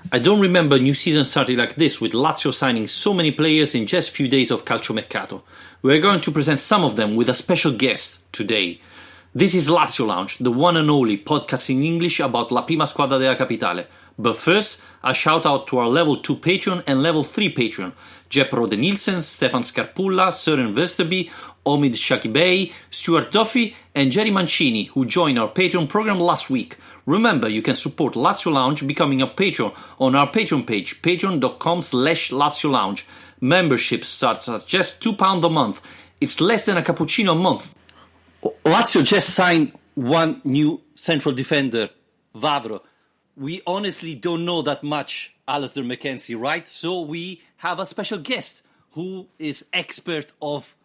I don't remember a new season starting like this, with Lazio signing so many players in just a few days of calciomercato. We're going to present some of them with a special guest today. This is Lazio Lounge, the one and only podcast in English about La Prima Squadra della Capitale. But first, a shout out to our level 2 Patreon and level 3 Patreon. Jeppe, Rohde, Nielsen, Stefan Scarpulla, Søren Vesterby, OMID SHAKIBAEI, Stuart Duffy and Jerry Mancini, who joined our Patreon program last week. Remember, you can support Lazio Lounge becoming a patron on our Patreon page, patreon.com/Lazio Lounge. Membership starts at just £2 a month. It's less than a cappuccino a month. Lazio just signed one new central defender, Vavro. We honestly don't know that much, Alistair McKenzie, right? So we have a special guest who is expert of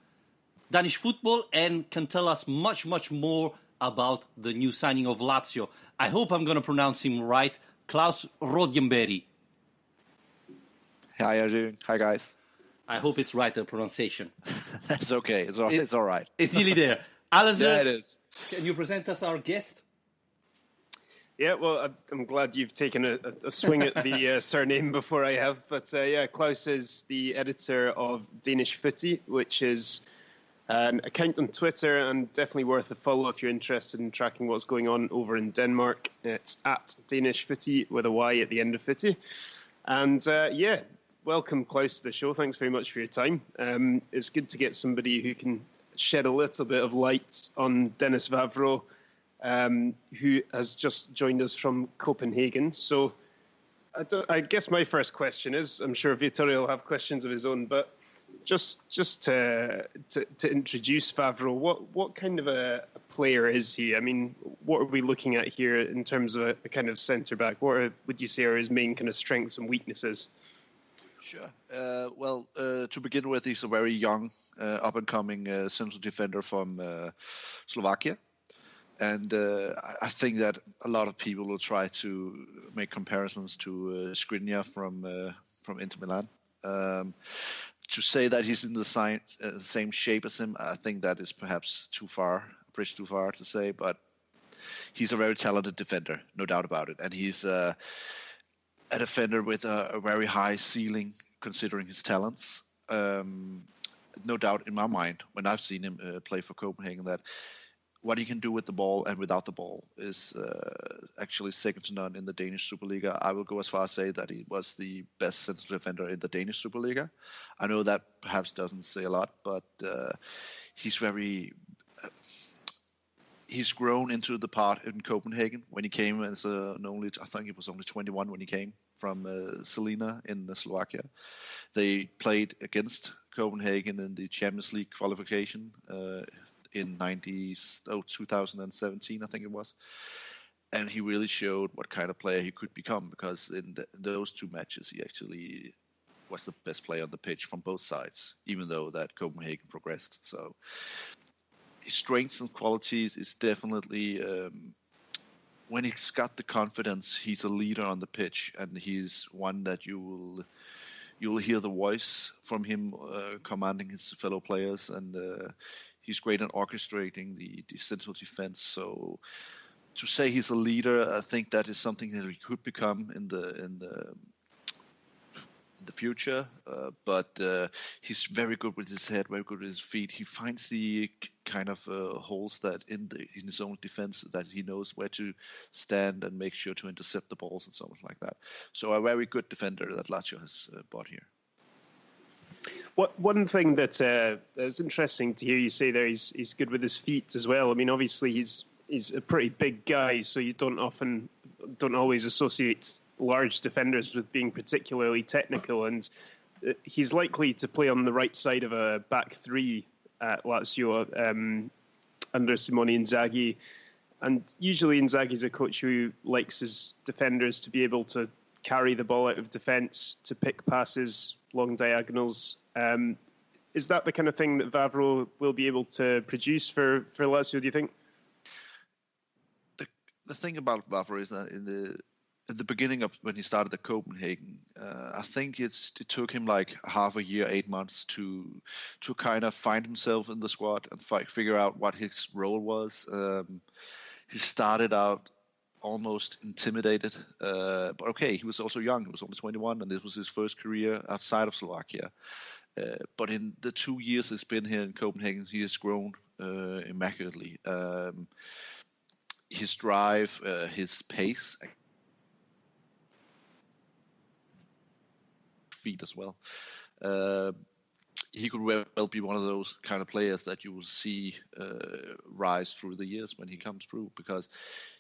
Danish football and can tell us much, much more about the new signing of Lazio. I hope I'm going to pronounce him right. Claus Rondbjerg. How are you doing? Hi, guys. I hope it's right, the pronunciation. That's okay. It's all right. It's nearly there. Alistair, yeah, it is. Can you present us our guest? Yeah, well, I'm glad you've taken a swing at the surname before I have. But yeah, Claus is the editor of Danish Footy, which is an account on Twitter and definitely worth a follow if you're interested in tracking what's going on over in Denmark. It's at Danish Footy with a Y at the end of Footy. And yeah, welcome, Claus, to the show. Thanks very much for your time. It's good to get somebody who can shed a little bit of light on Denis Vavro, who has just joined us from Copenhagen. So I guess my first question is, I'm sure Vittorio will have questions of his own, but just to introduce Vavro, what kind of a player is he? I mean, what are we looking at here in terms of a kind of centre-back? What would you say are his main kind of strengths and weaknesses? Sure. Well, to begin with, he's a very young, up-and-coming central defender from Slovakia. And I think that a lot of people will try to make comparisons to Skriniar from Inter Milan. To say that he's in the same shape as him, I think that is perhaps a bridge too far to say, but he's a very talented defender, no doubt about it. And he's a defender with a very high ceiling considering his talents. No doubt in my mind, when I've seen him play for Copenhagen, that what he can do with the ball and without the ball is actually second to none in the Danish Superliga. I will go as far as say that he was the best central defender in the Danish Superliga. I know that perhaps doesn't say a lot, but he's grown into the part in Copenhagen when he came as I think he was only 21 when he came from Selina in Slovakia. They played against Copenhagen in the Champions League qualification in 2017, I think it was. And he really showed what kind of player he could become, because in those two matches, he actually was the best player on the pitch from both sides, even though that Copenhagen progressed. So his strengths and qualities is definitely, when he's got the confidence, he's a leader on the pitch, and he's one that you'll hear the voice from him commanding his fellow players, and he's great at orchestrating the central defense. So to say he's a leader, I think that is something that he could become in the future. But he's very good with his head, very good with his feet. He finds the kind of holes that in his own defense, that he knows where to stand and make sure to intercept the balls and so much like that. So a very good defender that Lazio has bought here. One thing that is interesting to hear you say there, he's good with his feet as well. I mean, obviously he's a pretty big guy, so you don't always associate large defenders with being particularly technical. And he's likely to play on the right side of a back three at Lazio under Simone Inzaghi. And usually Inzaghi's a coach who likes his defenders to be able to carry the ball out of defence, to pick passes, long diagonals. Is that the kind of thing that Vavro will be able to produce for Lazio, do you think? The thing about Vavro is that in the beginning of when he started at Copenhagen, I think it took him like half a year, 8 months to kind of find himself in the squad and figure out what his role was. He started out almost intimidated. But okay, he was also young. He was only 21, and this was his first career outside of Slovakia. But in the 2 years he's been here in Copenhagen, he has grown immaculately. His drive, his pace, feet as well. He could well be one of those kind of players that you will see rise through the years when he comes through, because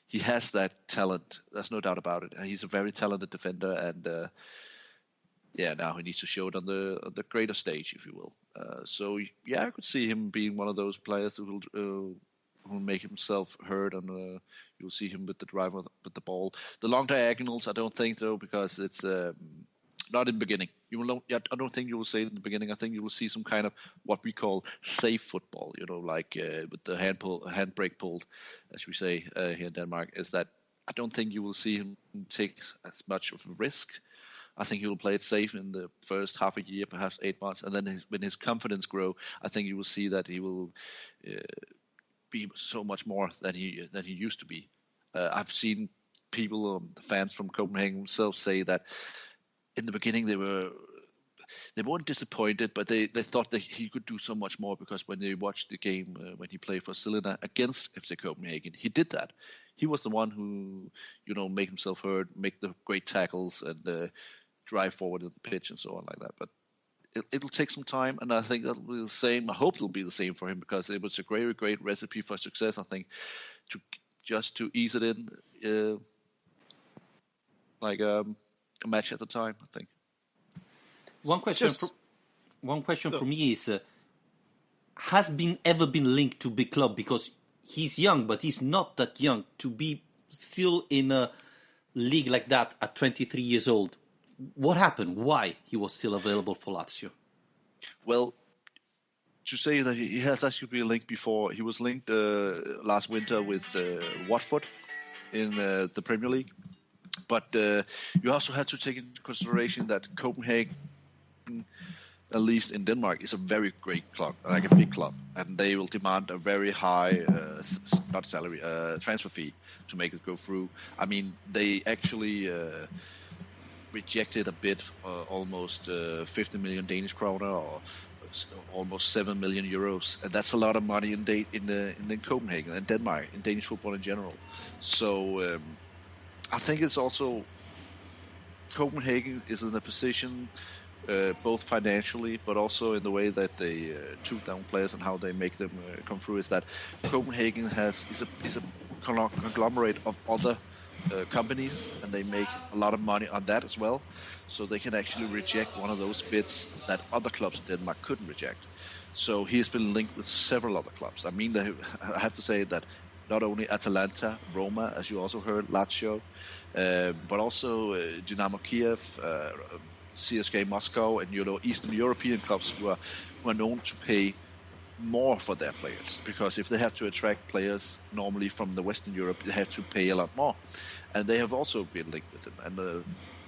he has that talent. There's no doubt about it. He's a very talented defender, and now he needs to show it on the greater stage, if you will. So I could see him being one of those players who will make himself heard, and you'll see him with the drive with the ball. The long diagonals, I don't think though, because it's not in the beginning. I don't think you will see it in the beginning. I think you will see some kind of what we call safe football, like with the handbrake pulled, as we say here in Denmark, is that I don't think you will see him take as much of a risk. I think he will play it safe in the first half a year, perhaps 8 months, and then when his confidence grow, I think you will see that he will be so much more than he used to be. I've seen people, fans from Copenhagen themselves, say that in the beginning they weren't disappointed, but they thought that he could do so much more, because when they watched the game when he played for Celina against FC Copenhagen, he did that. He was the one who made himself heard, make the great tackles, and drive forward in the pitch and so on like that. But it'll take some time, and I think that'll be the same. I hope it'll be the same for him, because it was a great recipe for success. I think to ease it in, like a match at a time. I think. One question for me is: has ever been linked to big club? Because he's young, but he's not that young to be still in a league like that at 23 years old. What happened? Why he was still available for Lazio? Well, to say that he has actually been linked before. He was linked last winter with Watford in the Premier League. But you also have to take into consideration that Copenhagen, at least in Denmark, is a very great club, like a big club, and they will demand a very high, not salary, transfer fee to make it go through. I mean, they actually rejected a bid, almost 50 million Danish kroner, or almost 7 million euros, and that's a lot of money in Copenhagen and Denmark, in Danish football in general. So I think it's also Copenhagen is in a position, both financially, but also in the way that they took down players and how they make them come through, is that Copenhagen is a conglomerate of other companies, and they make a lot of money on that as well. So they can actually reject one of those bids that other clubs in Denmark couldn't reject. So he has been linked with several other clubs. I mean, I have to say that not only Atalanta, Roma, as you also heard, Lazio, but also Dynamo Kiev, CSKA Moscow, and Eastern European clubs who are known to pay more for their players, because if they have to attract players normally from the Western Europe, they have to pay a lot more, and they have also been linked with them. And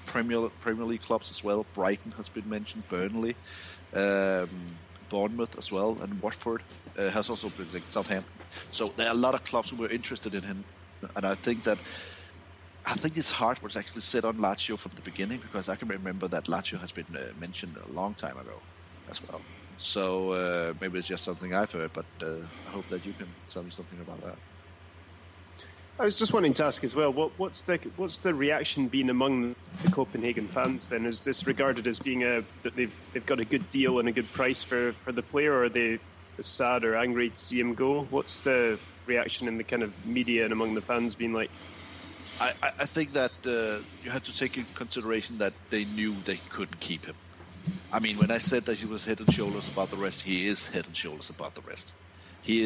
Premier League clubs as well. Brighton has been mentioned, Burnley, Bournemouth as well, and Watford has also been linked, Southampton. So there are a lot of clubs who were interested in him, and I think it's hard what's actually said on Lazio from the beginning, because I can remember that Lazio has been mentioned a long time ago as well. So maybe it's just something I've heard, but I hope that you can tell me something about that. I was just wanting to ask as well, what's the reaction been among the Copenhagen fans then? Is this regarded as being that they've got a good deal and a good price for the player, or are they sad or angry to see him go? What's the reaction in the kind of media and among the fans been like? I think that you have to take into consideration that they knew they couldn't keep him. I mean, when I said that he was head and shoulders above the rest, he is head and shoulders above the rest. He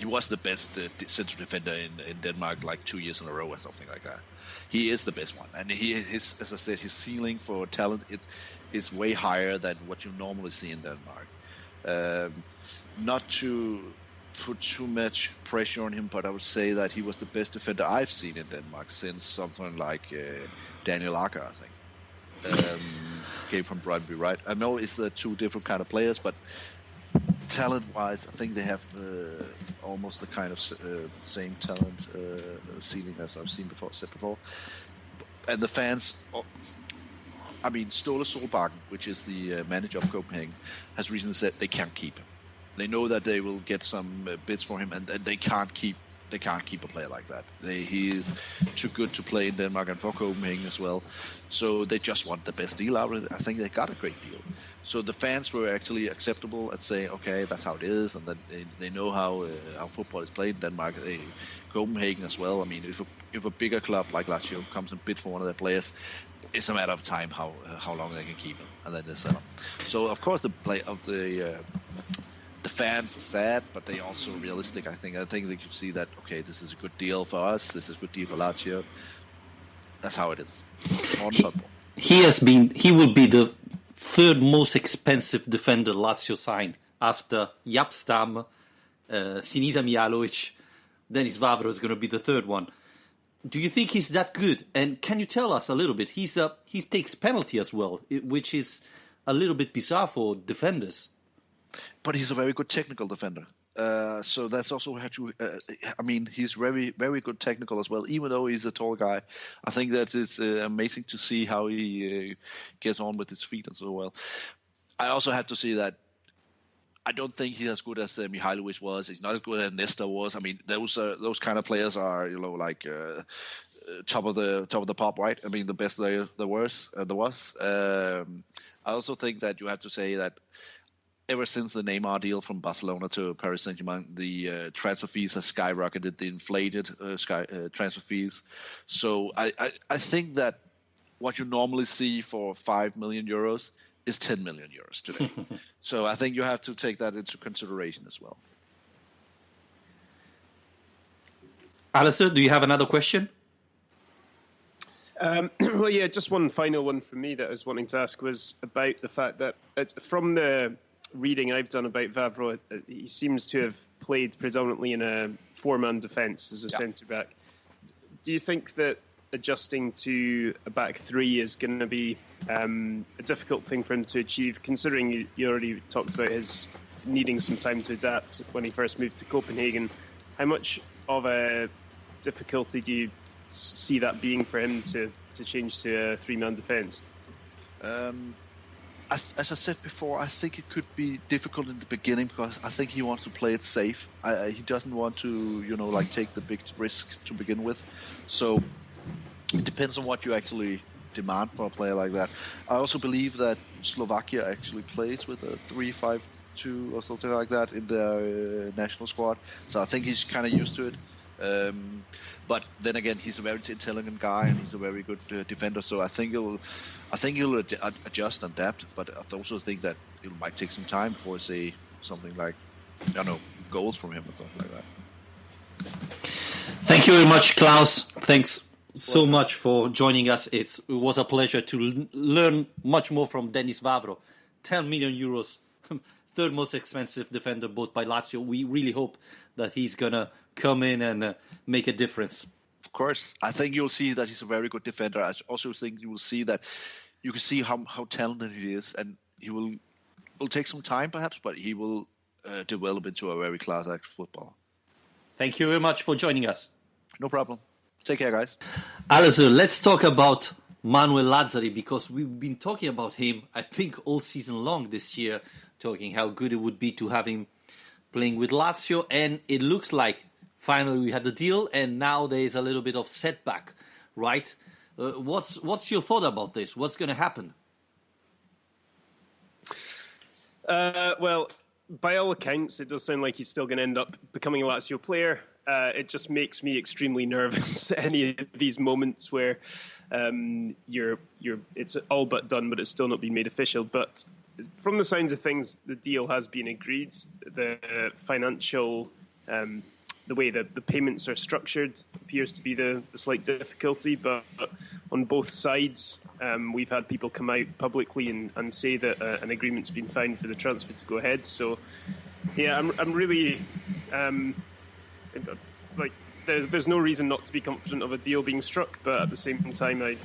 was the best central defender in Denmark like 2 years in a row or something like that. He is the best one, and as I said, his ceiling for talent is way higher than what you normally see in Denmark. Not to put too much pressure on him, but I would say that he was the best defender I've seen in Denmark since something like Daniel Akker, I think. Came from Brøndby, right? I know it's the two different kind of players, but talent-wise, I think they have almost the kind of same talent ceiling as I've said before. And the fans, I mean, Ståle Solbakken, which is the manager of Copenhagen, has recently said they can't keep him. They know that they will get some bids for him, and they can't keep a player like that. He is too good to play in Denmark and for Copenhagen as well. So they just want the best deal out of it. I think they got a great deal. So the fans were actually acceptable and saying, okay, that's how it is, and then they know how football is played in Denmark. Copenhagen as well. I mean, if a bigger club like Lazio comes and bid for one of their players, it's a matter of time how long they can keep him, and then they sell him. So of course the fans are sad, but they also realistic. I think they could see that, okay, this is a good deal for us. This is a good deal for Lazio. That's how it is. He will be the third most expensive defender Lazio signed after Yapstam, Sinisa Mihajlovic. Denis Vavro is going to be the third one. Do you think he's that good? And can you tell us a little bit? He takes penalty as well, which is a little bit bizarre for defenders. But he's a very good technical defender. So that's also how to. I mean, he's very, very good technical as well. Even though he's a tall guy, I think that it's amazing to see how he gets on with his feet and so well. I also have to say that I don't think he's as good as Mihajlovic was. He's not as good as Nesta was. I mean, those kind of players are, like top of the pop, right? I mean, the best there was. I also think that you have to say that ever since the Neymar deal from Barcelona to Paris Saint-Germain, the transfer fees have skyrocketed, the inflated transfer fees. So I think that what you normally see for 5 million euros is 10 million euros today. So I think you have to take that into consideration as well. Alistair, do you have another question? Well, yeah, just one final one for me that I was wanting to ask was about the fact that from the reading I've done about Vavro, he seems to have played predominantly in a four-man defence as a centre-back. Do you think that adjusting to a back three is going to be a difficult thing for him to achieve, considering you already talked about his needing some time to adapt when he first moved to Copenhagen? How much of a difficulty do you see that being for him to change to a three-man defence? As I said before, I think it could be difficult in the beginning because I think he wants to play it safe. He doesn't want to, take the big risk to begin with. So it depends on what you actually demand for a player like that. I also believe that Slovakia actually plays with a 3-5-2 or something like that in their national squad. So I think he's kind of used to it. But then again, he's a very intelligent guy and he's a very good defender. So I think he'll adjust and adapt. But I also think that it might take some time before, say, something like, goals from him or something like that. Thank you very much, Claus. Thanks so much for joining us. It was a pleasure to learn much more from Denis Vavro. 10 million euros, third most expensive defender bought by Lazio. We really hope that he's going to come in and make a difference. Of course. I think you'll see that he's a very good defender. I also think you will see that you can see how talented he is, and he will take some time perhaps, but he will develop into a very class act footballer. Thank you very much for joining us. No problem. Take care, guys. Alistair, let's talk about Manuel Lazzari, because we've been talking about him, I think, all season long this year, talking how good it would be to have him playing with Lazio, and it looks like finally we had the deal, and now there is a little bit of setback, right? What's your thought about this? What's going to happen? Well, by all accounts, it does sound like he's still going to end up becoming a Lazio player. It just makes me extremely nervous. Any of these moments where it's all but done, but it's still not been made official. But from the sounds of things, the deal has been agreed. The financial, the way that the payments are structured appears to be the slight difficulty. But on both sides, we've had people come out publicly and say that an agreement's been found for the transfer to go ahead. So, yeah, I'm really there's no reason not to be confident of a deal being struck, but at the same time, I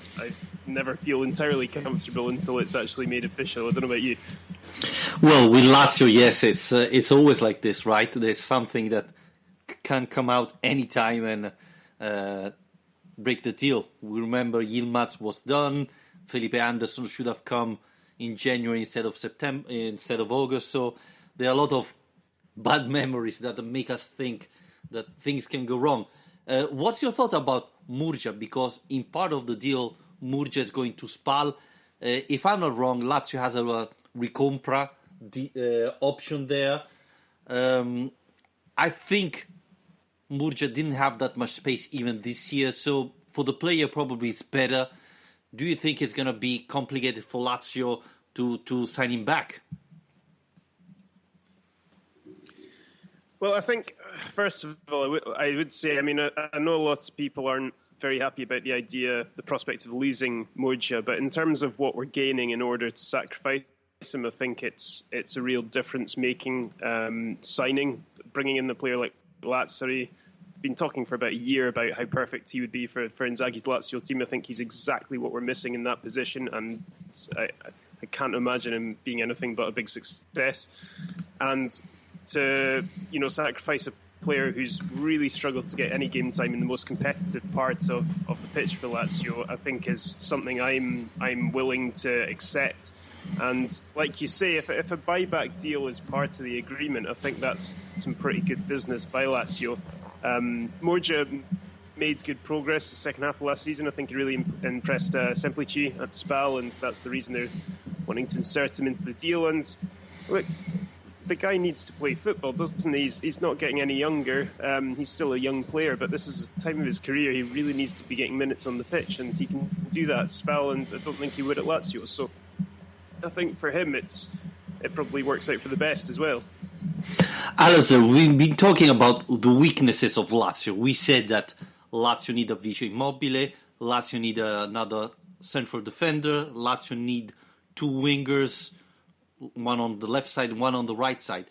never feel entirely comfortable until it's actually made official. I don't know about you. Well, with Lazio, yes, it's always like this, right? There's something that can come out anytime and break the deal. We remember Yilmaz was done. Felipe Anderson should have come in January instead of August. So there are a lot of bad memories that make us think that things can go wrong. What's your thought about Murgia? Because in part of the deal, Murgia is going to Spal. If I'm not wrong, Lazio has a recompra option there. I think Murgia didn't have that much space even this year, so for the player probably it's better. Do you think it's going to be complicated for Lazio to sign him back? Well, I think, first of all, I would say, I mean, I know lots of people aren't very happy about the prospect of losing Murgia, but in terms of what we're gaining in order to sacrifice him, I think it's a real difference-making signing, bringing in a player like Lazzari. Been talking for about a year about how perfect he would be for Inzaghi's Lazio team. I think he's exactly what we're missing in that position, and I can't imagine him being anything but a big success. And to sacrifice a player who's really struggled to get any game time in the most competitive parts of the pitch for Lazio, I think is something I'm willing to accept. And like you say, if a buyback deal is part of the agreement, I think that's some pretty good business by Lazio. Murgia made good progress the second half of last season. I think he really impressed Semplici at Spal, and that's the reason they're wanting to insert him into the deal. And look, the guy needs to play football, doesn't he? He's not getting any younger. He's still a young player, but this is the time of his career. He really needs to be getting minutes on the pitch, and he can do that at Spal, and I don't think he would at Lazio. So I think for him, it probably works out for the best as well. Alistair, we've been talking about the weaknesses of Lazio. We said that Lazio need a Vice Immobile, Lazio need another central defender, Lazio need two wingers, one on the left side, one on the right side.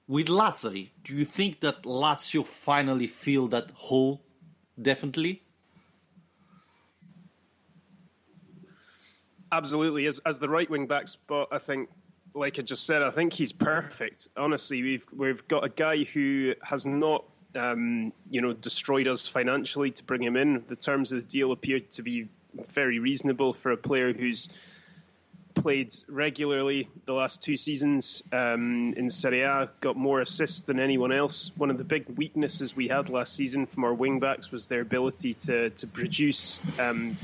With Lazzari, do you think that Lazio finally feel that hole definitely? Absolutely. As the right wing back spot, I think, like I just said, I think he's perfect. Honestly, we've got a guy who has not destroyed us financially to bring him in. The terms of the deal appeared to be very reasonable for a player who's played regularly the last two seasons in Serie A, got more assists than anyone else. One of the big weaknesses we had last season from our wing-backs was their ability to produce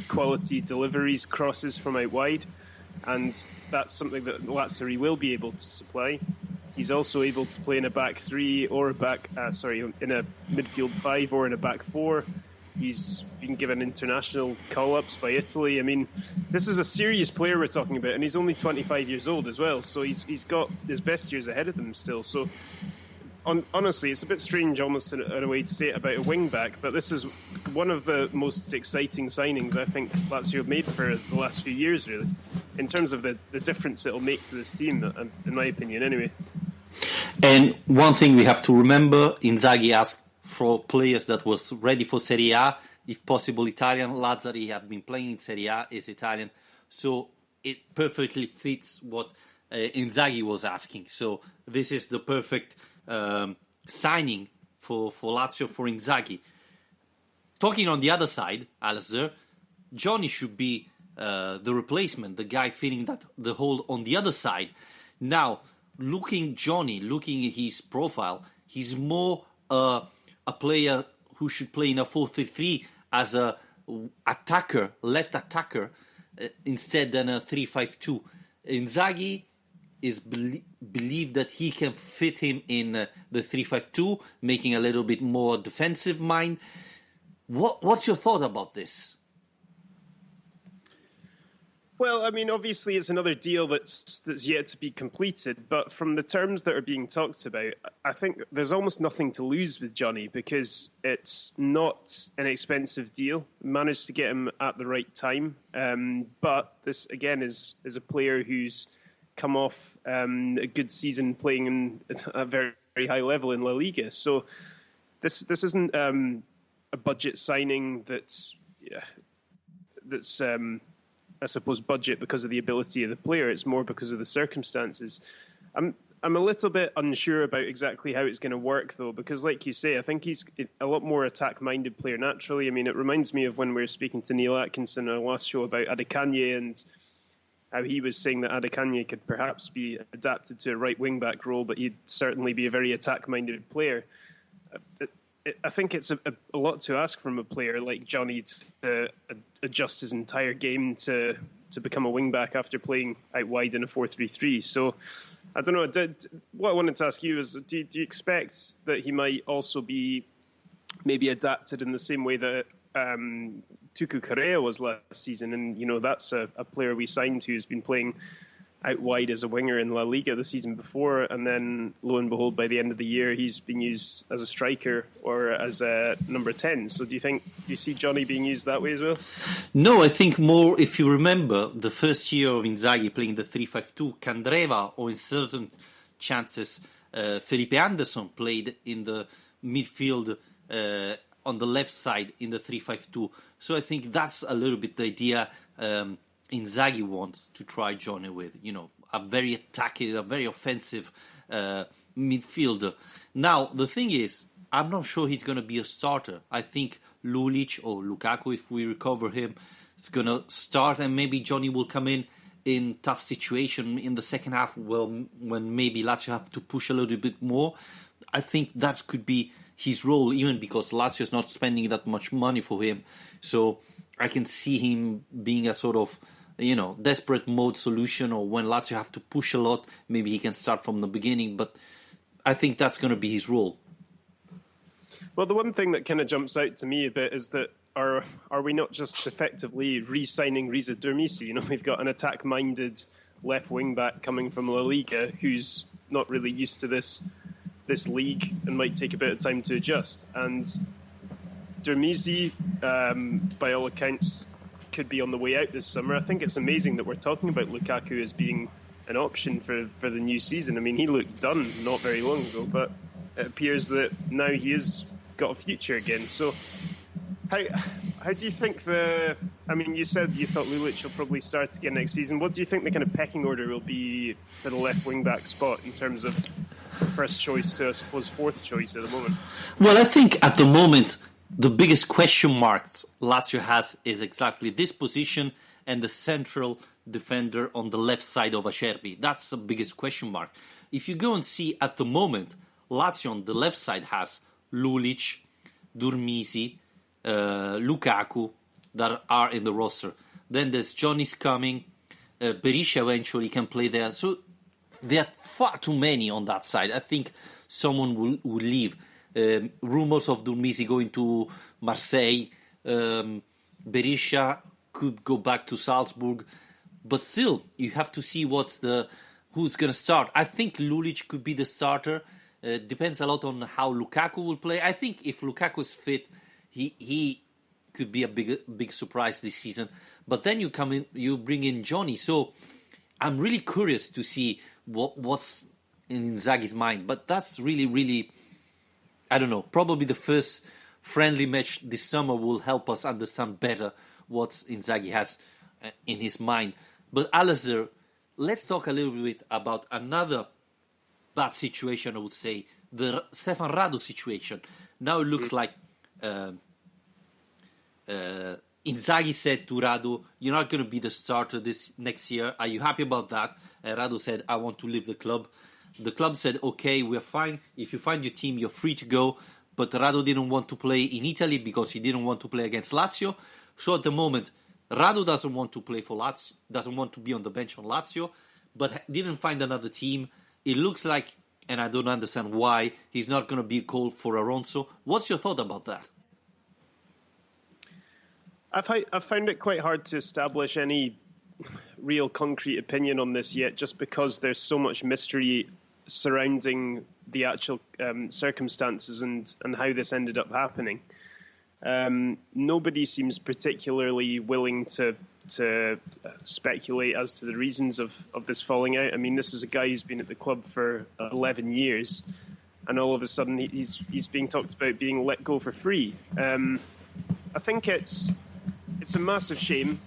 quality deliveries, crosses from out wide, and that's something that Lazzari will be able to supply. He's also able to play in a back three or in a midfield five or in a back four. He's been given international call-ups by Italy. I mean, this is a serious player we're talking about, and he's only 25 years old as well, so he's got his best years ahead of him still. So, honestly, it's a bit strange almost in a way to say it about a wing-back, but this is one of the most exciting signings I think Lazio have made for the last few years, really, in terms of the difference it'll make to this team, in my opinion, anyway. And one thing we have to remember, Inzaghi asked for players that was ready for Serie A, if possible Italian. Lazzari have been playing in Serie A, is Italian, so it perfectly fits what Inzaghi was asking. So this is the perfect signing for Lazio, for Inzaghi. Talking on the other side, Alistair, Johnny should be the replacement, the guy filling the hole on the other side. Now, looking at his profile, he's more a player who should play in a 4-3-3 as a left attacker, instead than a 3-5-2. Inzaghi is believed that he can fit him in the 3-5-2, making a little bit more defensive mind. What's your thought about this? Well, I mean, obviously it's another deal that's yet to be completed, but from the terms that are being talked about, I think there's almost nothing to lose with Johnny because it's not an expensive deal. Managed to get him at the right time, but this again is a player who's come off a good season playing in a very, very high level in La Liga. So this isn't a budget signing that's I suppose budget because of the ability of the player. It's more because of the circumstances. I'm a little bit unsure about exactly how it's going to work, though, because, like you say, I think he's a lot more attack-minded player naturally. I mean, it reminds me of when we were speaking to Neil Atkinson on our last show about Adekanye and how he was saying that Adekanye could perhaps be adapted to a right wing-back role, but he'd certainly be a very attack-minded player. I think it's a lot to ask from a player like Johnny to adjust his entire game to become a wing-back after playing out wide in a 4-3-3. So, I don't know. What I wanted to ask you is, do you expect that he might also be maybe adapted in the same way that Tuku Correa was last season? And, you know, that's a player we signed who's been playing out wide as a winger in La Liga the season before, and then lo and behold, by the end of the year, he's been used as a striker or as a number 10. So do you see Johnny being used that way as well? No, I think more, if you remember, the first year of Inzaghi playing the 3-5-2, Candreva, or in certain chances, Felipe Anderson played in the midfield on the left side in the 3-5-2. So I think that's a little bit the idea Inzaghi wants to try Johnny with, you know, a very attacking, a very offensive midfielder. Now, the thing is, I'm not sure he's going to be a starter. I think Lulic or Lukaku, if we recover him, is going to start, and maybe Johnny will come in tough situation in the second half, when maybe Lazio have to push a little bit more. I think that could be his role, even because Lazio is not spending that much money for him. So I can see him being a sort of, you know, desperate mode solution, or when Lazio have to push a lot, maybe he can start from the beginning. But I think that's going to be his role. Well, the one thing that kind of jumps out to me a bit is that are we not just effectively re-signing Riza Durmisi? You know, we've got an attack-minded left wing-back coming from La Liga who's not really used to this league and might take a bit of time to adjust. And Durmisi, by all accounts, could be on the way out this summer. I think it's amazing that we're talking about Lukaku as being an option for the new season. I mean, he looked done not very long ago, but it appears that now he has got a future again. So how do you think I mean, you said you thought Lulic will probably start again next season. What do you think the kind of pecking order will be for the left wing-back spot in terms of first choice to, I suppose, fourth choice at the moment? Well, I think at the moment, the biggest question marks Lazio has is exactly this position and the central defender on the left side of Acerbi. That's the biggest question mark. If you go and see at the moment, Lazio on the left side has Lulic, Durmisi, Lukaku that are in the roster. Then there's Johnny's coming, Berisha eventually can play there. So there are far too many on that side. I think someone will leave. Rumors of Durmisi going to Marseille. Berisha could go back to Salzburg. But still, you have to see who's going to start. I think Lulic could be the starter. Depends a lot on how Lukaku will play. I think if Lukaku is fit, he could be a big surprise this season. But then you bring in Johnny. So I'm really curious to see what's in Inzaghi's mind. But that's really, really, I don't know. Probably the first friendly match this summer will help us understand better what Inzaghi has in his mind. But Alistair, let's talk a little bit about another bad situation, I would say, the Stefan Radu situation. Now it looks like Inzaghi said to Radu, "You're not going to be the starter this next year. Are you happy about that?" And Radu said, "I want to leave the club." The club said, "Okay, we're fine. If you find your team, you're free to go." But Radu didn't want to play in Italy because he didn't want to play against Lazio. So at the moment, Radu doesn't want to play for Lazio, doesn't want to be on the bench on Lazio, but didn't find another team. It looks like, and I don't understand why, he's not going to be called for Alonso. What's your thought about that? I've found it quite hard to establish any real concrete opinion on this yet, just because there's so much mystery surrounding the actual circumstances and how this ended up happening. Nobody seems particularly willing to speculate as to the reasons of this falling out. I mean, this is a guy who's been at the club for 11 years, and all of a sudden he's being talked about being let go for free. I think it's a massive shame.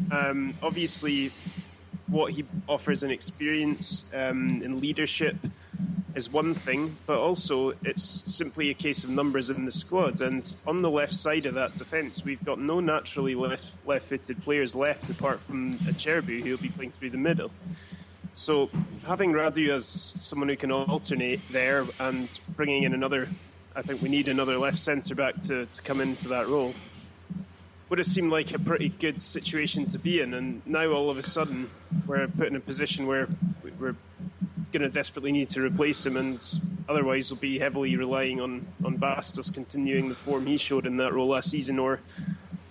Obviously, what he offers in experience, in leadership, is one thing, but also it's simply a case of numbers in the squad. And on the left side of that defence, we've got no naturally left-footed players left apart from Acerbi, who'll be playing through the middle. So having Radu as someone who can alternate there and bringing in another, I think we need another left centre-back to come into that role, would have seemed like a pretty good situation to be in. And now all of a sudden we're put in a position where we're going to desperately need to replace him, and otherwise we'll be heavily relying on Bastos continuing the form he showed in that role last season, or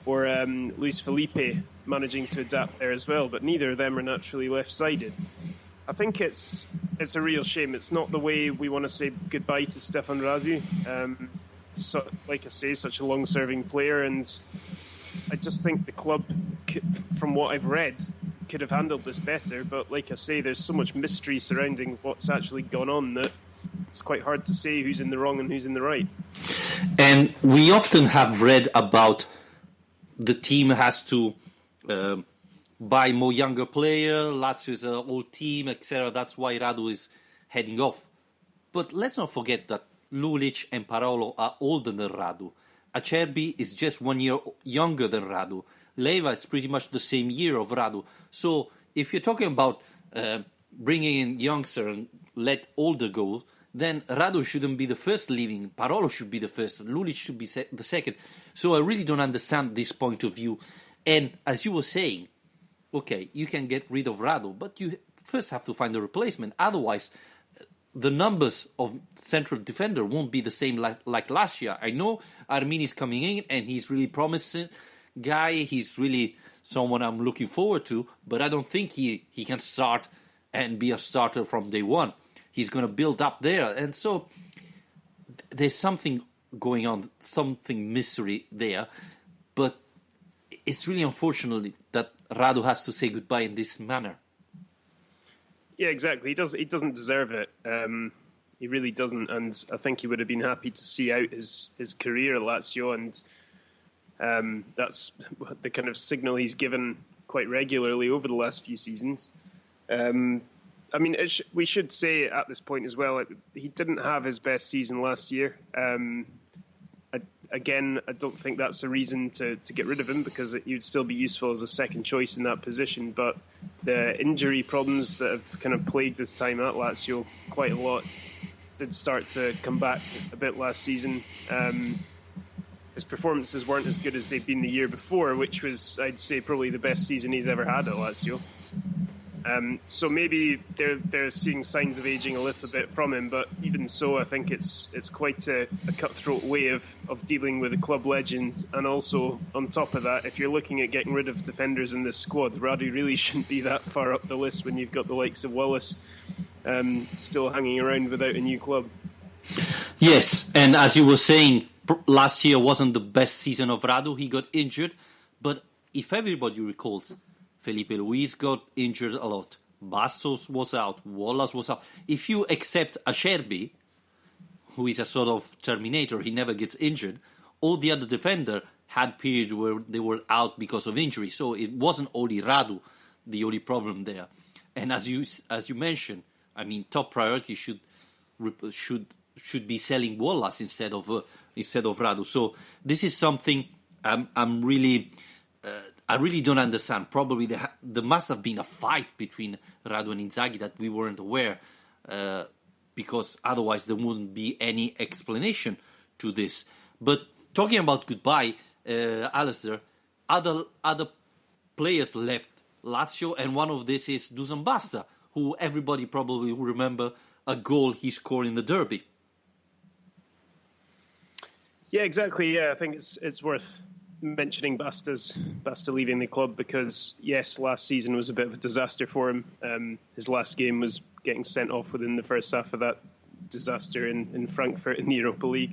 Luis Felipe managing to adapt there as well. But neither of them are naturally left-sided. I think it's a real shame. It's not the way we want to say goodbye to Stefan Radu. So, like I say, such a long-serving player, and I just think the club, from what I've read, could have handled this better. But like I say, there's so much mystery surrounding what's actually gone on that it's quite hard to say who's in the wrong and who's in the right. And we often have read about the team has to buy more younger player, Lazio is an old team, etc. That's why Radu is heading off. But let's not forget that Lulic and Parolo are older than Radu. Acerbi is just 1 year younger than Radu. Leva is pretty much the same year of Radu. So if you're talking about bringing in youngster and let older go, then Radu shouldn't be the first leaving. Parolo should be the first. Lulic should be the second. So I really don't understand this point of view. And as you were saying, okay, you can get rid of Radu, but you first have to find a replacement. Otherwise, the numbers of central defender won't be the same like last year. I know Armin is coming in and he's really promising guy. He's really someone I'm looking forward to, but I don't think he can start and be a starter from day one. He's going to build up there. And so there's something going on, something mystery there. But it's really unfortunate that Radu has to say goodbye in this manner. Yeah, exactly. He doesn't deserve it. He really doesn't. And I think he would have been happy to see out his career at Lazio. And that's the kind of signal he's given quite regularly over the last few seasons. I mean, we should say at this point as well, he didn't have his best season last year. Again, I don't think that's a reason to get rid of him, because he'd still be useful as a second choice in that position. But the injury problems that have kind of plagued his time at Lazio quite a lot did start to come back a bit last season. His performances weren't as good as they'd been the year before, which was, I'd say, probably the best season he's ever had at Lazio. So maybe they're seeing signs of aging a little bit from him, but even so, I think it's quite a cutthroat way of dealing with a club legend. And also, on top of that, if you're looking at getting rid of defenders in this squad, Radu really shouldn't be that far up the list when you've got the likes of Wallace still hanging around without a new club. Yes, and as you were saying, last year wasn't the best season of Radu. He got injured, but if everybody recalls, Felipe Luis got injured a lot. Bastos was out. Wallace was out. If you accept Acerbi, who is a sort of terminator, he never gets injured, all the other defenders had periods where they were out because of injury. So it wasn't only Radu the only problem there. And as you mentioned, I mean, top priority should be selling Wallace instead of Radu. So this is something I'm really. I really don't understand. Probably there must have been a fight between Radu and Inzaghi that we weren't aware, because otherwise there wouldn't be any explanation to this. But talking about goodbye, Alistair, other players left Lazio, and one of this is Dusan Basta, who everybody probably will remember a goal he scored in the derby. Yeah, exactly. Yeah, I think it's worth mentioning Basta leaving the club, because yes, last season was a bit of a disaster for him. His last game was getting sent off within the first half of that disaster in Frankfurt in the Europa League.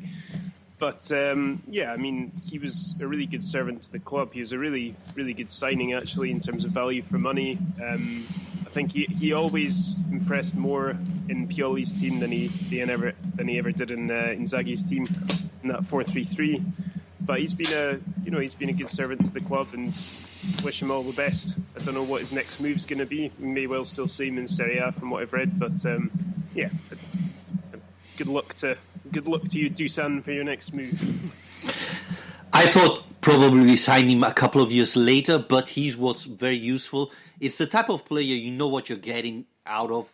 But yeah, I mean, he was a really good servant to the club. He was a really, really good signing, actually, in terms of value for money. I think he always impressed more in Pioli's team than he ever did in Inzaghi's team in that 4-3-3. But he's been a good servant to the club, and wish him all the best I don't know what his next move's going to be. We may well still see him in Serie A from what I've read, but yeah, good luck to you, Dusan, for your next move. I thought probably we sign him a couple of years later, but he was very useful. It's the type of player you know what you're getting out of,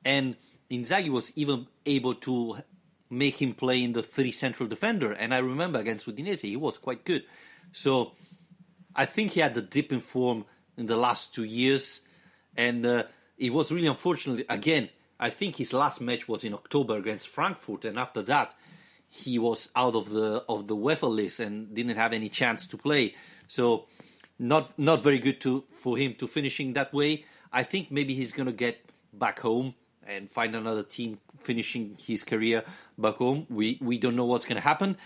and Inzaghi was even able to make him play in the 3 central defender, and I remember against Udinese he was quite good. So I think he had a dip in form in the last 2 years, and it was really unfortunate. Again, I think his last match was in October against Frankfurt, and after that he was out of the UEFA list and didn't have any chance to play. So not very good for him to finishing that way. I think maybe he's going to get back home and find another team finishing his career back home. We don't know what's going to happen.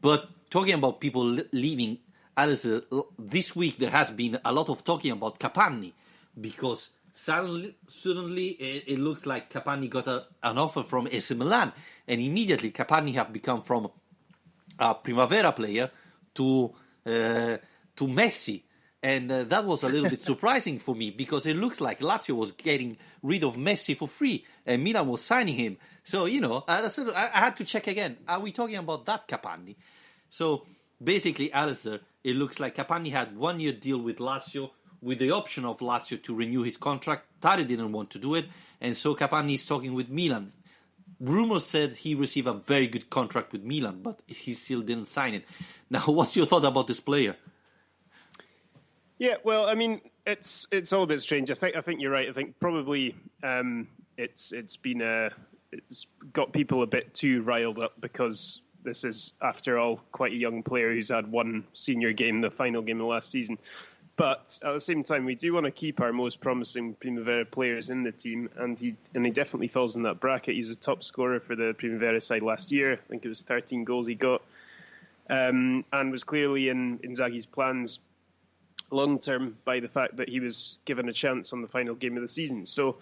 But talking about people leaving, Alistair, this week there has been a lot of talking about Capanni, because suddenly it looks like Capanni got an offer from AC Milan, and immediately Capanni have become from a Primavera player to Messi. And that was a little bit surprising for me, because it looks like Lazio was getting rid of Messi for free and Milan was signing him. So, I had to check again. Are we talking about that Capanni? So, basically, Alistair, it looks like Capanni had 1 year deal with Lazio with the option of Lazio to renew his contract. Tari didn't want to do it, and so Capanni is talking with Milan. Rumors said he received a very good contract with Milan, but he still didn't sign it. Now, what's your thought about this player? Yeah, well, I mean, it's all a bit strange. I think you're right. I think probably it's got people a bit too riled up, because this is, after all, quite a young player who's had one senior game, the final game of last season. But at the same time, we do want to keep our most promising Primavera players in the team, and he definitely falls in that bracket. He was a top scorer for the Primavera side last year. I think it was 13 goals he got, and was clearly in Inzaghi's plans long term by the fact that he was given a chance on the final game of the season. So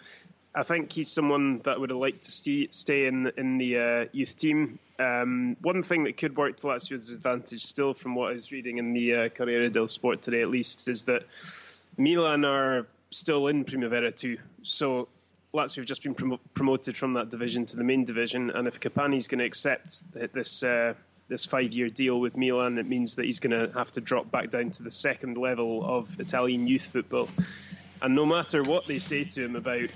I think he's someone that would have liked to stay in the youth team. One thing that could work to Lazio's advantage still, from what I was reading in the Corriere dello Sport today at least, is that Milan are still in Primavera 2. So Lazio have just been promoted from that division to the main division, and if Capanni's going to accept this 5-year deal with Milan, it means that he's going to have to drop back down to the second level of Italian youth football. And no matter what they say to him about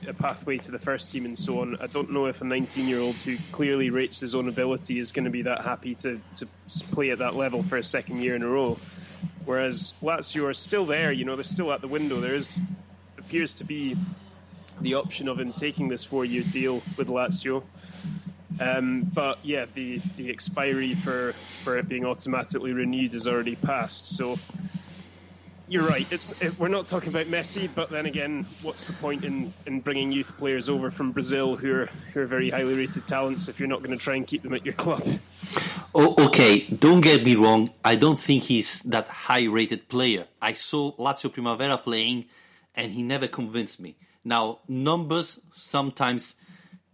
a pathway to the first team and so on, I don't know if a 19-year-old who clearly rates his own ability is going to be that happy to play at that level for a second year in a row. Whereas Lazio are still there, they're still at the window. Appears to be the option of him taking this 4-year deal with Lazio. But yeah, the expiry for it being automatically renewed has already passed. So you're right. We're not talking about Messi, but then again, what's the point in bringing youth players over from Brazil who are very highly rated talents if you're not going to try and keep them at your club? Oh, okay, don't get me wrong. I don't think he's that high-rated player. I saw Lazio Primavera playing, and he never convinced me. Now, numbers sometimes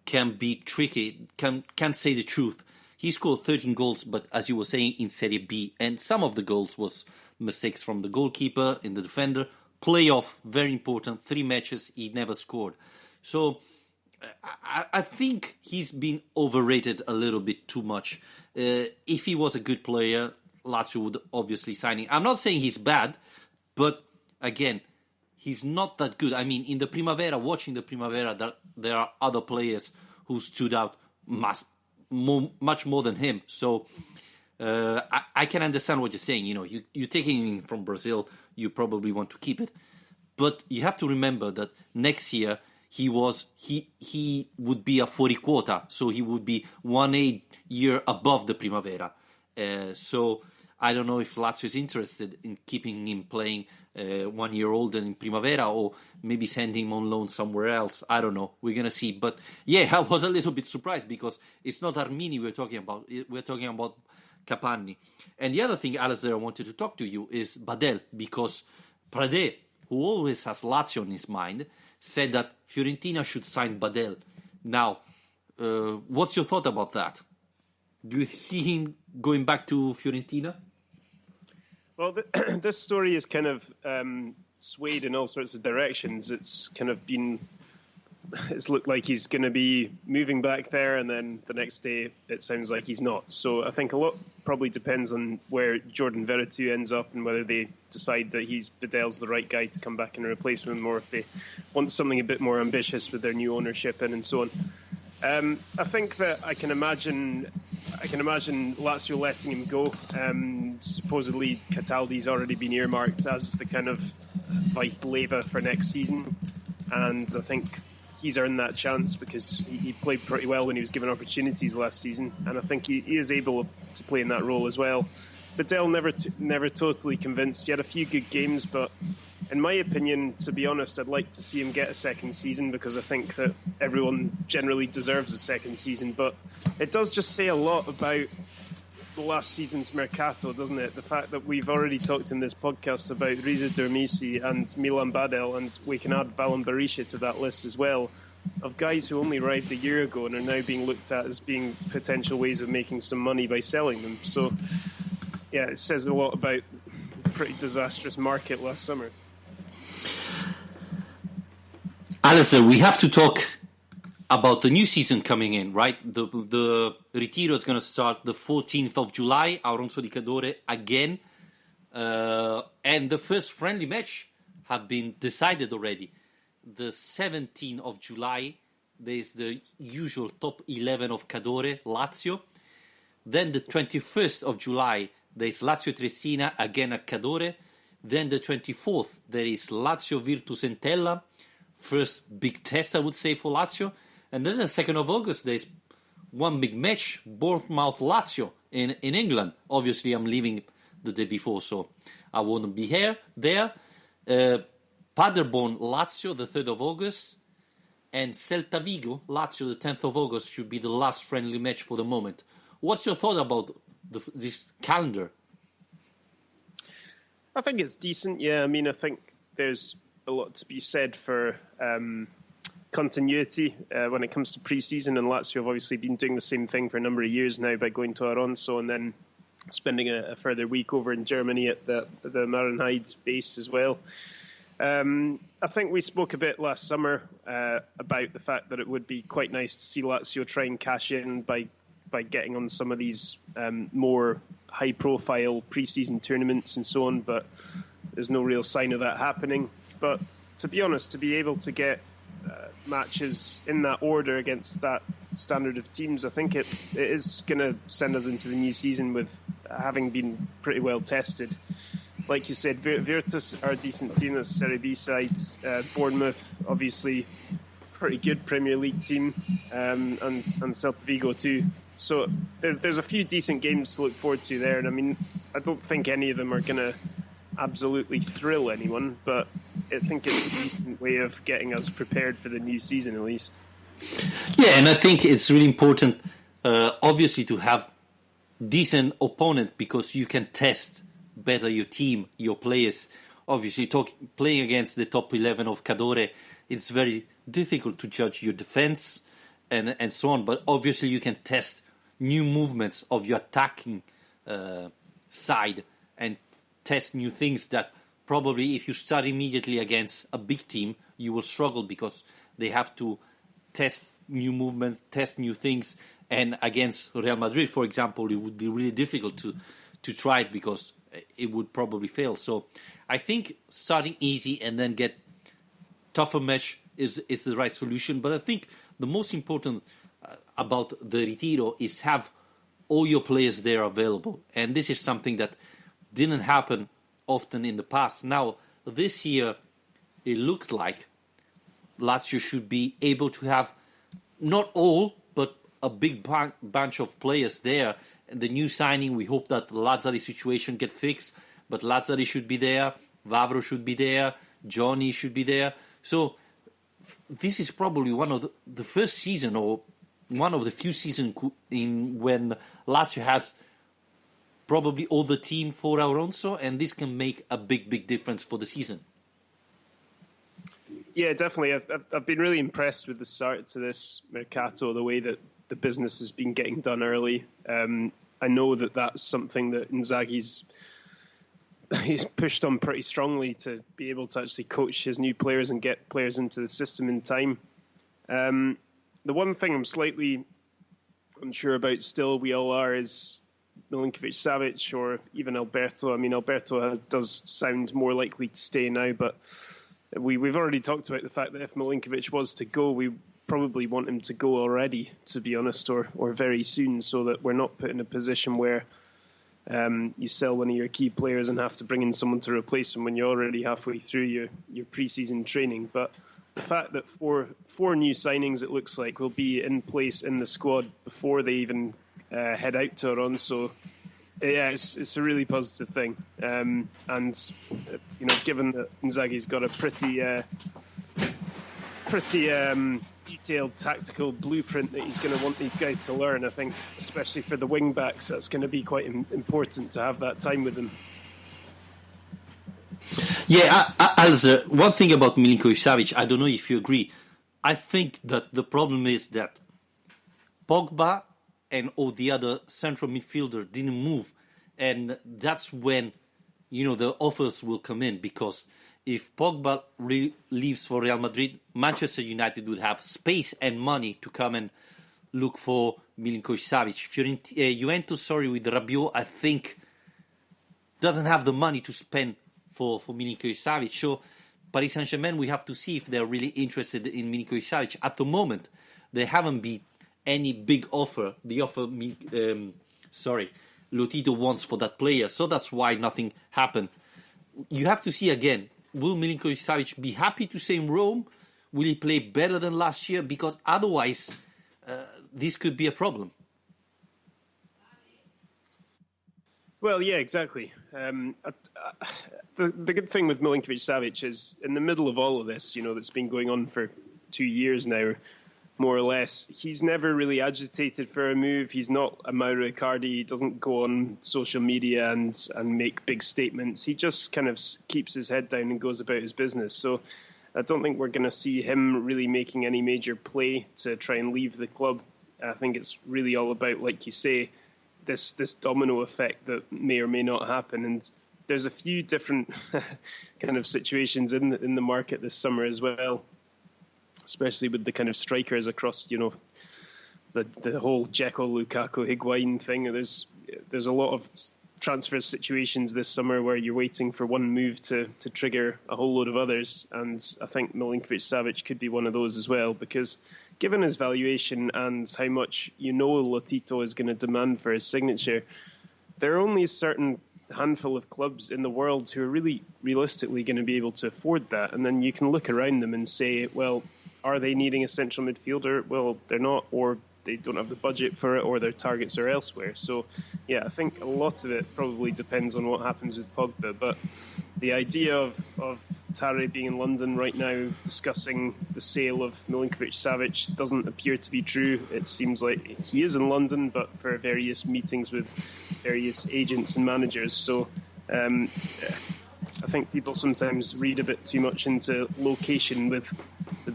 can be tricky, can't say the truth. He scored 13 goals, but as you were saying, in Serie B, and some of the goals was mistakes from the goalkeeper, in the defender. Playoff, very important, 3 matches, he never scored. So I think he's been overrated a little bit too much. If he was a good player, Lazio would obviously sign him. I'm not saying he's bad, but again, he's not that good. I mean, in the Primavera, watching the Primavera, there are other players who stood out much more than him. So I can understand what you're saying. You're taking him from Brazil, you probably want to keep it. But you have to remember that next year he would be a 40 quota, so he would be 1 year above the Primavera. So I don't know if Lazio is interested in keeping him playing 1 year older in Primavera, or maybe sending him on loan somewhere else. I don't know. We're going to see. But yeah, I was a little bit surprised, because it's not Armini we're talking about. We're talking about Capanni. And the other thing, Alistair, I wanted to talk to you is Badel, because Prade, who always has Lazio on his mind, said that Fiorentina should sign Badel. Now, what's your thought about that? Do you see him going back to Fiorentina? Well, this story is kind of swayed in all sorts of directions. It's kind of been, it's looked like he's going to be moving back there, and then the next day it sounds like he's not. So I think a lot probably depends on where Jordan Veretout ends up and whether they decide that Videl's the right guy to come back and replace him, or if they want something a bit more ambitious with their new ownership and so on. I think that I can imagine Lazio letting him go. Supposedly Cataldi's already been earmarked as the kind of vital lever for next season, and I think he's earned that chance because he played pretty well when he was given opportunities last season, and I think he is able to play in that role as well. Vidal never totally convinced. He had a few good games, but in my opinion, to be honest, I'd like to see him get a second season because I think that everyone generally deserves a second season. But it does just say a lot about the last season's Mercato, doesn't it? The fact that we've already talked in this podcast about Riza Dermisi and Milan Badel, and we can add Valan Berisha to that list as well, of guys who only arrived a year ago and are now being looked at as being potential ways of making some money by selling them. So, yeah, it says a lot about a pretty disastrous market last summer. Alistair, we have to talk about the new season coming in, right? The Retiro is going to start the 14th of July, Auronzo di Cadore again. And the first friendly match have been decided already. The 17th of July, there's the usual top 11 of Cadore, Lazio. Then the 21st of July, there's Lazio Tresina again at Cadore. Then the 24th, there is Lazio Virtus Entella. First big test, I would say, for Lazio. And then the 2nd of August, there's one big match, Bournemouth-Lazio in England. Obviously, I'm leaving the day before, so I won't be there. Paderborn-Lazio, the 3rd of August. And Celta Vigo-Lazio, the 10th of August, should be the last friendly match for the moment. What's your thought about this calendar? I think it's decent, yeah. I mean, I think there's a lot to be said for continuity when it comes to pre-season, and Lazio have obviously been doing the same thing for a number of years now by going to Auronzo and then spending a further week over in Germany at the Marenheide base as well. I think we spoke a bit last summer about the fact that it would be quite nice to see Lazio try and cash in by getting on some of these more high-profile pre-season tournaments and so on, but there's no real sign of that happening. But to be honest, to be able to get matches in that order against that standard of teams, I think it is going to send us into the new season with having been pretty well tested. Like you said, Virtus are a decent team. That's Serie B sides. Bournemouth, obviously, pretty good Premier League team, and Celta Vigo too. So there's a few decent games to look forward to there. And I mean, I don't think any of them are going to absolutely thrill anyone, but I think it's a decent way of getting us prepared for the new season at least. Yeah, and I think it's really important, obviously, to have decent opponent because you can test better your team, your players. Obviously, playing against the top 11 of Cadore, it's very difficult to judge your defense and so on. But obviously, you can test new movements of your attacking side and test new things that probably if you start immediately against a big team, you will struggle because they have to test new movements, test new things. And against Real Madrid, for example, it would be really difficult to try it because it would probably fail. So I think starting easy and then get tougher match is the right solution. But I think the most important about the Retiro is have all your players there available. And this is something that didn't happen often in the past. Now, this year, it looks like Lazio should be able to have not all, but a big bunch of players there. And the new signing, we hope that the Lazzari situation get fixed, but Lazzari should be there, Vavro should be there, Johnny should be there. So this is probably one of the first season or one of the few seasons in when Lazio has probably all the team for Auronzo, and this can make a big difference for the season. Yeah, definitely. I've been really impressed with the start to this Mercato, the way that the business has been getting done early. I know that that's something that Inzaghi's he's pushed on pretty strongly to be able to actually coach his new players and get players into the system in time. The one thing I'm slightly unsure about still, we all are, is Milinkovic-Savic or even Alberto. I mean, Alberto does sound more likely to stay now, but we've already talked about the fact that if Milinkovic was to go, we probably want him to go already, to be honest, or very soon, so that we're not put in a position where you sell one of your key players and have to bring in someone to replace him when you're already halfway through your pre-season training. But the fact that four new signings, it looks like, will be in place in the squad before they even head out to Alonso, yeah, it's a really positive thing. And given that Inzaghi's got a pretty detailed tactical blueprint that he's going to want these guys to learn, I think, especially for the wing backs, that's going to be quite important to have that time with them. Yeah, as one thing about Milinkovic-Savic, I don't know if you agree. I think that the problem is that Pogba and all the other central midfielder didn't move, and that's when the offers will come in, because if Pogba leaves for Real Madrid, Manchester United would have space and money to come and look for Milinkovic-Savic. Juventus, with Rabiot, I think doesn't have the money to spend for Milinkovic-Savic. So Paris Saint-Germain, we have to see if they're really interested in Milinkovic-Savic. At the moment, there haven't been any big offer. The offer, Lotito wants for that player. So that's why nothing happened. You have to see again, will Milinkovic-Savic be happy to stay in Rome? Will he play better than last year? Because otherwise, this could be a problem. Well, yeah, exactly. The good thing with Milinkovic-Savic is, in the middle of all of this, that's been going on for 2 years now, more or less, he's never really agitated for a move. He's not a Mauro Icardi. He doesn't go on social media and make big statements. He just kind of keeps his head down and goes about his business. So I don't think we're going to see him really making any major play to try and leave the club. I think it's really all about, like you say, this domino effect that may or may not happen. And there's a few different kind of situations in the market this summer as well, especially with the kind of strikers across, the whole Dzeko, Lukaku, Higuain thing. There's a lot of transfer situations this summer where you're waiting for one move to trigger a whole load of others. And I think Milinkovic-Savic could be one of those as well, because given his valuation and how much Lotito is going to demand for his signature, there are only a certain handful of clubs in the world who are really realistically going to be able to afford that. And then you can look around them and say, well, are they needing a central midfielder? Well, they're not, or they don't have the budget for it, or their targets are elsewhere. So, yeah, I think a lot of it probably depends on what happens with Pogba. But the idea of Tare being in London right now discussing the sale of Milinkovic-Savic doesn't appear to be true. It seems like he is in London, but for various meetings with various agents and managers. So I think people sometimes read a bit too much into location with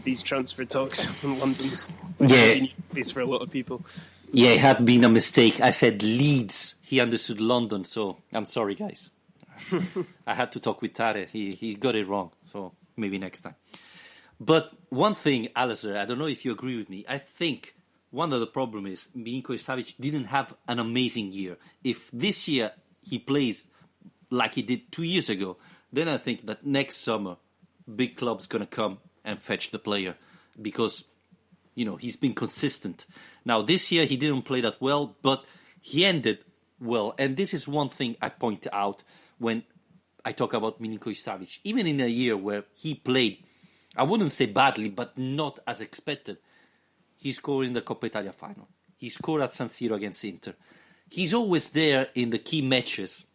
these transfer talks in London's place for a lot of people. Yeah, it had been a mistake. I said Leeds. He understood London, so I'm sorry, guys. I had to talk with Tare. He got it wrong, so maybe next time. But one thing, Alistair, I don't know if you agree with me. I think one of the problems is Milinkovic-Savic didn't have an amazing year. If this year he plays like he did 2 years ago, then I think that next summer big clubs going to come and fetch the player, because he's been consistent. Now this year he didn't play that well, but he ended well. And this is one thing I point out when I talk about Milinkovic-Savic. Even in a year where he played, I wouldn't say badly, but not as expected, he scored in the Coppa Italia final. He scored at San Siro against Inter. He's always there in the key matches,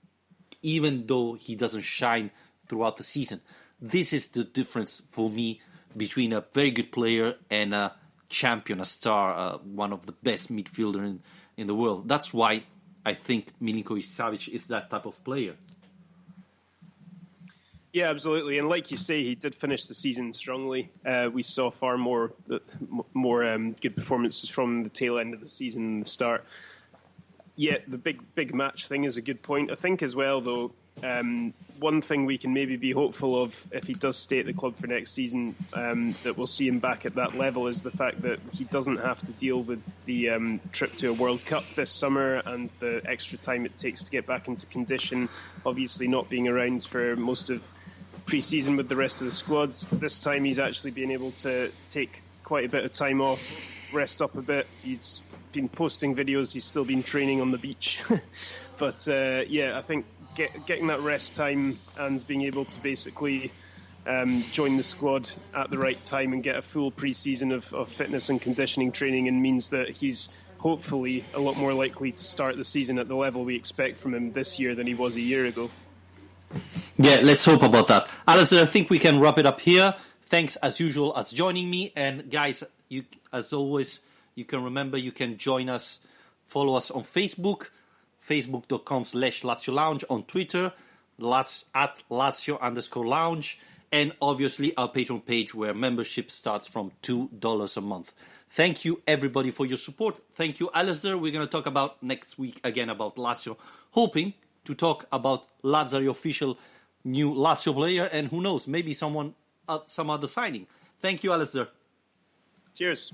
even though he doesn't shine throughout the season. This is the difference for me between a very good player and a champion, a star, one of the best midfielder in the world. That's why I think Milinkovic-Savic is that type of player. Yeah, absolutely. And like you say, he did finish the season strongly. We saw far more good performances from the tail end of the season than the start. Yeah, the big match thing is a good point. I think as well, though, one thing we can maybe be hopeful of if he does stay at the club for next season, that we'll see him back at that level, is the fact that he doesn't have to deal with the trip to a World Cup this summer and the extra time it takes to get back into condition, obviously not being around for most of pre-season with the rest of the squads. This time he's actually been able to take quite a bit of time off, rest up a bit. He's been posting videos, he's still been training on the beach. But I think getting that rest time and being able to basically join the squad at the right time and get a full pre-season of fitness and conditioning training, and means that he's hopefully a lot more likely to start the season at the level we expect from him this year than he was a year ago. Yeah, let's hope about that. Alistair, I think we can wrap it up here. Thanks as usual as joining me. And guys, you, as always, you can remember you can join us, follow us on Facebook, facebook.com/Lazio Lounge, on Twitter, at Lazio_Lounge, and obviously our Patreon page where membership starts from $2 a month. Thank you everybody for your support. Thank you, Alistair. We're going to talk about next week again about Lazio, hoping to talk about Lazzari official new Lazio player, and who knows, maybe some other signing. Thank you, Alistair. Cheers.